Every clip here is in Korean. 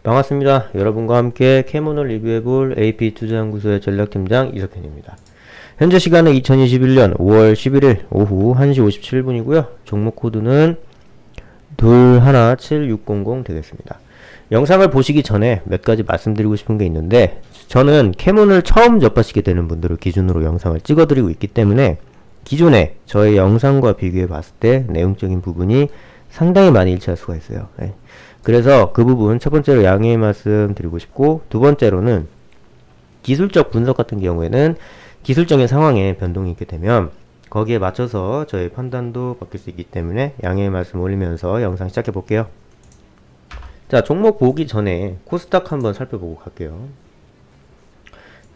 반갑습니다. 여러분과 함께 캐몬을 리뷰해볼 AP투자연구소의 전략팀장 이석현입니다. 현재 시간은 2021년 5월 11일 오후 1시 57분이고요. 종목 코드는 217600 되겠습니다. 영상을 보시기 전에 몇 가지 말씀드리고 싶은 게 있는데, 저는 캐몬을 처음 접하시게 되는 분들을 기준으로 영상을 찍어드리고 있기 때문에 기존에 저의 영상과 비교해 봤을 때 내용적인 부분이 상당히 많이 일치할 수가 있어요. 네. 그래서 그 부분 첫 번째로 양해의 말씀 드리고 싶고, 두 번째로는 기술적 분석 같은 경우에는 기술적인 상황에 변동이 있게 되면 거기에 맞춰서 저의 판단도 바뀔 수 있기 때문에 양해의 말씀 올리면서 영상 시작해 볼게요. 자, 종목 보기 전에 코스닥 한번 살펴보고 갈게요.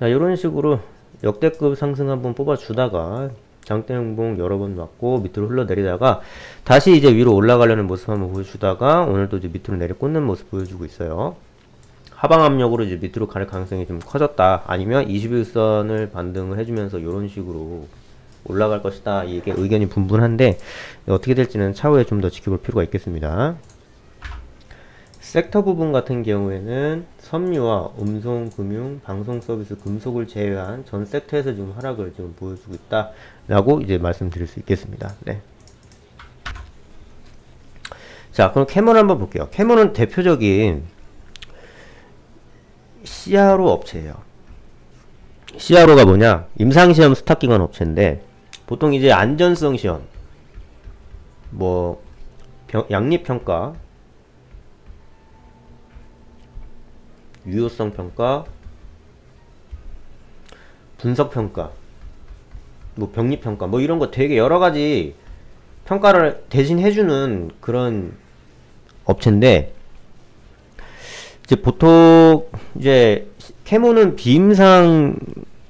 자, 이런 식으로 역대급 상승 한번 뽑아주다가 장대 행봉 여러 번 맞고 밑으로 흘러내리다가 다시 이제 위로 올라가려는 모습 한번 보여주다가 오늘도 이제 밑으로 내려 꽂는 모습 보여주고 있어요. 하방 압력으로 이제 밑으로 갈 가능성이 좀 커졌다, 아니면 21선을 반등을 해주면서 이런 식으로 올라갈 것이다, 이게 의견이 분분한데 어떻게 될지는 차후에 좀 더 지켜볼 필요가 있겠습니다. 섹터 부분 같은 경우에는 섬유와 음성, 금융, 방송 서비스, 금속을 제외한 전 섹터에서 지금 하락을 지금 보여주고 있다 라고 이제 말씀드릴 수 있겠습니다. 네. 자, 그럼 캐몬 한번 볼게요. 캐몬은 대표적인 CRO 업체예요. CRO가 뭐냐? 임상시험 스탁기관 업체인데, 보통 이제 안전성 시험, 뭐 양립평가, 유효성 평가, 분석 평가, 뭐 병리 평가, 뭐 이런 거 되게 여러 가지 평가를 대신 해주는 그런 업체인데, 이제 보통 이제 캐몬은 비임상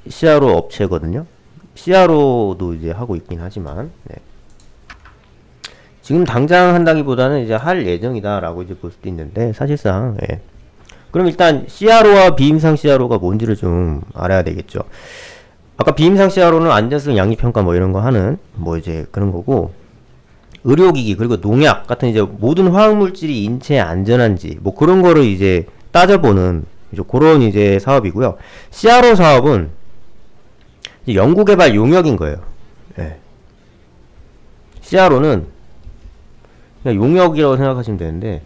CRO 업체거든요. CRO도 이제 하고 있긴 하지만, 네. 지금 당장 한다기보다는 이제 할 예정이다라고 이제 볼 수도 있는데, 사실상, 예. 그럼 일단 CRO와 비임상 CRO가 뭔지를 좀 알아야 되겠죠. 아까 비임상 CRO는 안전성 양립평가 뭐 이런 거 하는 뭐 이제 그런 거고, 의료기기 그리고 농약 같은 이제 모든 화학물질이 인체에 안전한지 뭐 그런 거를 이제 따져보는 이제 그런 이제 사업이고요. CRO 사업은 이제 연구개발 용역인 거예요. 예. CRO는 그냥 용역이라고 생각하시면 되는데,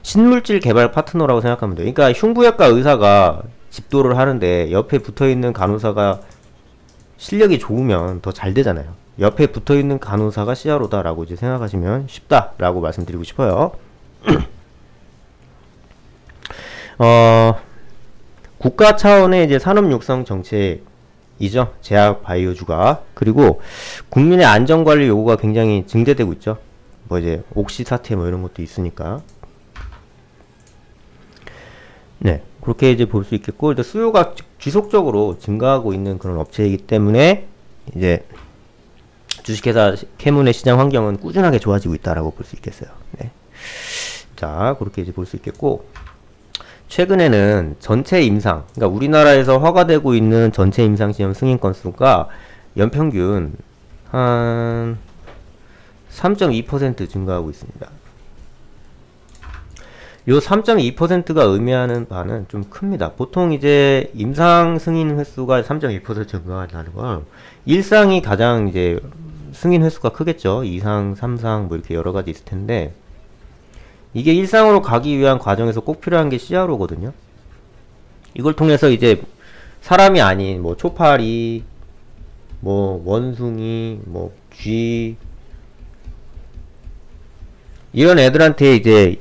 신물질 개발 파트너라고 생각하면 돼요. 그러니까 흉부외과 의사가 집도를 하는데 옆에 붙어있는 간호사가 실력이 좋으면 더 잘 되잖아요. 옆에 붙어있는 간호사가 CRO다 라고 이제 생각하시면 쉽다 라고 말씀드리고 싶어요. 국가 차원의 이제 산업 육성 정책이죠. 제약 바이오주가. 그리고 국민의 안전관리 요구가 굉장히 증대되고 있죠. 뭐 이제 옥시 사태 뭐 이런 것도 있으니까. 네, 그렇게 이제 볼 수 있겠고, 일단 수요가 지속적으로 증가하고 있는 그런 업체이기 때문에 이제 주식회사 캐몬의 시장 환경은 꾸준하게 좋아지고 있다라고 볼 수 있겠어요. 네. 자, 그렇게 이제 볼 수 있겠고, 최근에는 전체 임상, 그러니까 우리나라에서 허가되고 있는 전체 임상 시험 승인 건수가 연평균 한 3.2% 증가하고 있습니다. 요 3.2%가 의미하는 바는 좀 큽니다. 보통 이제 임상 승인 횟수가 3.2% 증가한다는 건 일상이 가장 이제 승인 횟수가 크겠죠. 2상, 3상 뭐 이렇게 여러 가지 있을 텐데, 이게 일상으로 가기 위한 과정에서 꼭 필요한 게 CRO거든요. 이걸 통해서 이제 사람이 아닌 뭐 초파리, 뭐 원숭이, 뭐 쥐 이런 애들한테 이제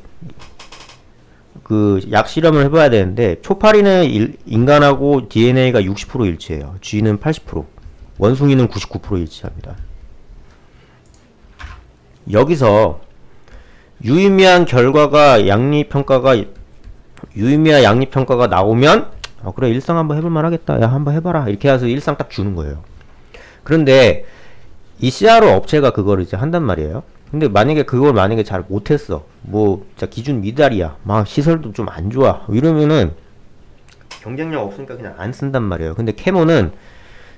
그 약 실험을 해봐야 되는데, 초파리는 인간하고 DNA가 60% 일치해요. 쥐는 80%, 원숭이는 99% 일치합니다. 여기서 유의미한 결과가 유의미한 양립평가가 나오면 그래 일상 한번 해볼만 하겠다, 야 한번 해봐라, 이렇게 해서 일상 딱 주는 거예요. 그런데 이 CRO 업체가 그거를 이제 한단 말이에요. 근데 만약에 그걸 잘 못했어, 뭐 진짜 기준 미달이야, 막 시설도 좀 안 좋아, 이러면은 경쟁력 없으니까 그냥 안 쓴단 말이에요. 근데 캐몬은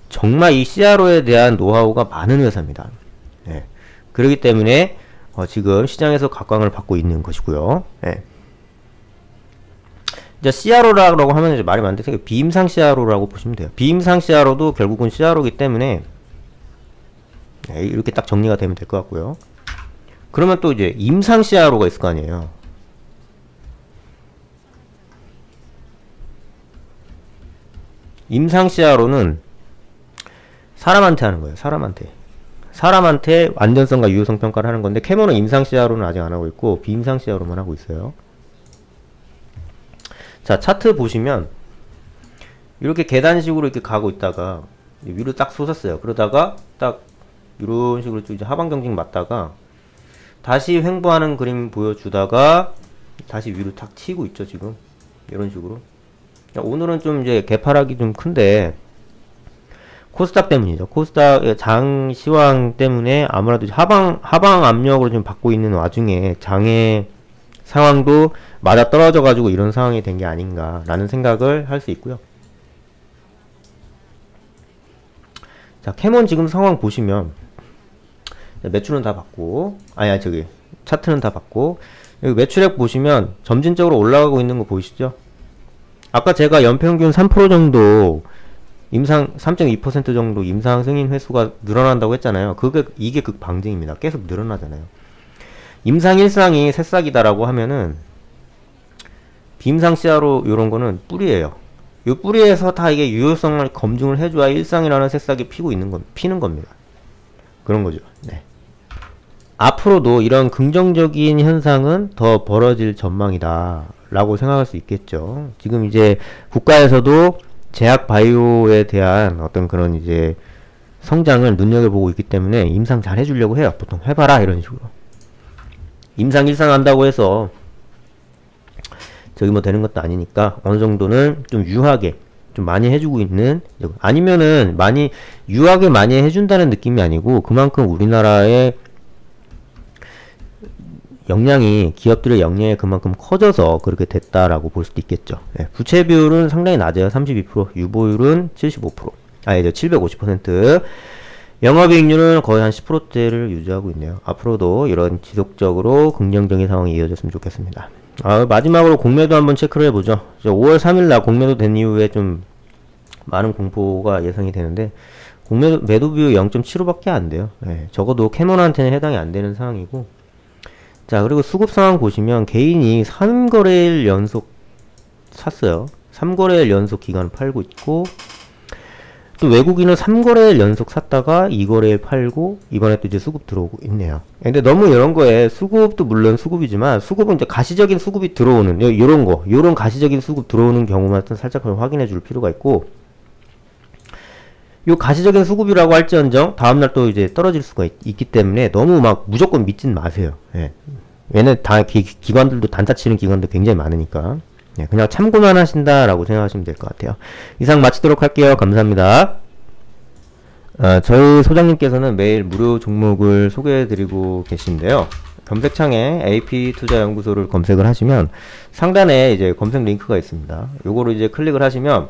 정말 이 CRO에 대한 노하우가 많은 회사입니다. 네. 그렇기 때문에 지금 시장에서 각광을 받고 있는 것이고요. 예. 이제 CRO라고 하면 이제 말이 많은데 비임상 CRO라고 보시면 돼요. 비임상 CRO도 결국은 CRO이기 때문에 이렇게 딱 정리가 되면 될 것 같고요. 그러면 또 이제 임상 CRO가 있을 거 아니에요. 임상 CRO는 사람한테 하는 거예요. 사람한테 안전성과 유효성 평가를 하는 건데, 캐모는 임상 CRO는 아직 안 하고 있고 비임상 CRO만 하고 있어요. 자, 차트 보시면 이렇게 계단식으로 이렇게 가고 있다가 위로 딱 솟았어요. 그러다가 딱 이런 식으로 쭉 이제 하방 경직 맞다가 다시 횡보하는 그림 보여주다가 다시 위로 탁 튀고 있죠. 지금 이런 식으로. 자, 오늘은 좀 이제 개파락이 좀 큰데 코스닥 때문이죠. 코스닥의 장 시황 때문에 아무래도 하방 압력으로 좀 받고 있는 와중에 장의 상황도 맞아 떨어져 가지고 이런 상황이 된 게 아닌가라는 생각을 할 수 있고요. 자, 캐몬 지금 상황 보시면 매출은 다 받고, 차트는 다 받고, 여기 매출액 보시면 점진적으로 올라가고 있는 거 보이시죠? 아까 제가 연평균 3% 정도 임상 3.2% 정도 임상 승인 횟수가 늘어난다고 했잖아요. 이게 극방증입니다. 계속 늘어나잖아요. 임상 1상이 새싹이다라고 하면은 비임상 CRO 요런 거는 뿌리예요. 요 뿌리에서 다 이게 유효성을 검증을 해줘야 1상이라는 새싹이 피는 겁니다. 그런 거죠. 네. 앞으로도 이런 긍정적인 현상은 더 벌어질 전망이다 라고 생각할 수 있겠죠. 지금 이제 국가에서도 제약 바이오에 대한 어떤 그런 이제 성장을 눈여겨보고 있기 때문에 임상 잘 해주려고 해요. 보통 해봐라 이런 식으로. 임상 1상 한다고 해서 저기 뭐 되는 것도 아니니까 어느 정도는 좀 유하게 좀 많이 해주고 있는, 아니면은 유하게 많이 해준다는 느낌이 아니고 그만큼 우리나라의 기업들의 역량이 그만큼 커져서 그렇게 됐다라고 볼 수도 있겠죠. 네, 부채 비율은 상당히 낮아요. 32%, 유보율은 75%, 750%, 영업이익률은 거의 한 10%대를 유지하고 있네요. 앞으로도 이런 지속적으로 긍정적인 상황이 이어졌으면 좋겠습니다. 마지막으로 공매도 한번 체크를 해보죠. 5월 3일날 공매도 된 이후에 좀 많은 공포가 예상이 되는데, 매도 비율 0.75밖에 안 돼요. 네, 적어도 캐논한테는 해당이 안 되는 상황이고, 자, 그리고 수급 상황 보시면 개인이 3거래일 연속 샀어요. 3거래일 연속 기간을 팔고 있고, 또 외국인은 3거래일 연속 샀다가 2거래일 팔고, 이번에 또 이제 수급 들어오고 있네요. 근데 너무 이런 거에 수급도 물론 수급이지만, 수급은 이제 가시적인 수급이 들어오는, 요런 가시적인 수급 들어오는 경우만 살짝 확인해 줄 필요가 있고, 요 가시적인 수급이라고 할지언정 다음날 또 이제 떨어질 수가 있기 때문에 너무 막 무조건 믿진 마세요. 예. 얘는 다 기관들도 단타 치는 기관도 굉장히 많으니까, 예, 그냥 참고만 하신다라고 생각하시면 될 것 같아요. 이상 마치도록 할게요. 감사합니다. 저희 소장님께서는 매일 무료 종목을 소개해드리고 계신데요. 검색창에 AP투자연구소를 검색을 하시면 상단에 이제 검색 링크가 있습니다. 요거를 이제 클릭을 하시면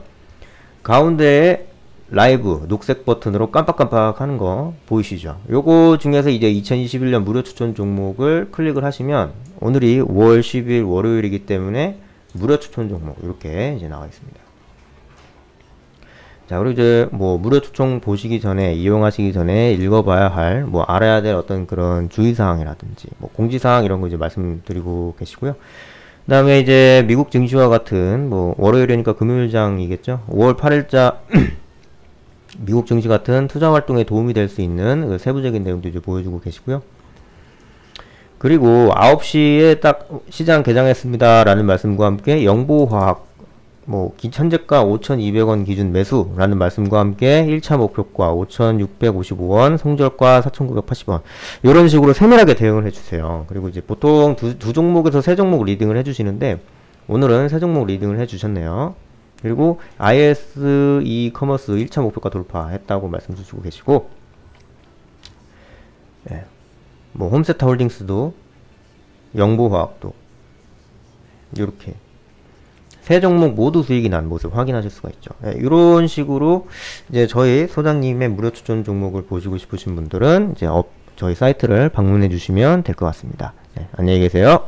가운데에 라이브 녹색 버튼으로 깜빡깜빡 하는 거 보이시죠? 요거 중에서 이제 2021년 무료 추천 종목을 클릭을 하시면 오늘이 5월 10일 월요일이기 때문에 무료 추천 종목 이렇게 이제 나와 있습니다. 자, 그리고 이제 뭐 무료 추천 보시기 전에, 이용하시기 전에 읽어봐야 할, 뭐 알아야 될 어떤 그런 주의사항이라든지 뭐 공지사항 이런 거 이제 말씀드리고 계시고요. 그 다음에 이제 미국 증시와 같은, 뭐 월요일이니까 금요일장이겠죠. 5월 8일자 미국 증시 같은 투자 활동에 도움이 될 수 있는 그 세부적인 내용도 이제 보여주고 계시고요. 그리고 9시에 딱 시장 개장했습니다 라는 말씀과 함께 영보화학 뭐 현재가 5,200원 기준 매수라는 말씀과 함께 1차 목표가 5,655원, 손절가 4,980원 이런 식으로 세밀하게 대응을 해주세요. 그리고 이제 보통 두 종목에서 세 종목 리딩을 해주시는데 오늘은 세 종목 리딩을 해주셨네요. 그리고 IS 이커머스 1차 목표가 돌파했다고 말씀 주시고 계시고, 예, 뭐 홈세타 홀딩스도 영보화학도 이렇게 세 종목 모두 수익이 난 모습 확인하실 수가 있죠. 예, 이런 식으로 이제 저희 소장님의 무료 추천 종목을 보시고 싶으신 분들은 이제 저희 사이트를 방문해 주시면 될 것 같습니다. 네, 안녕히 계세요.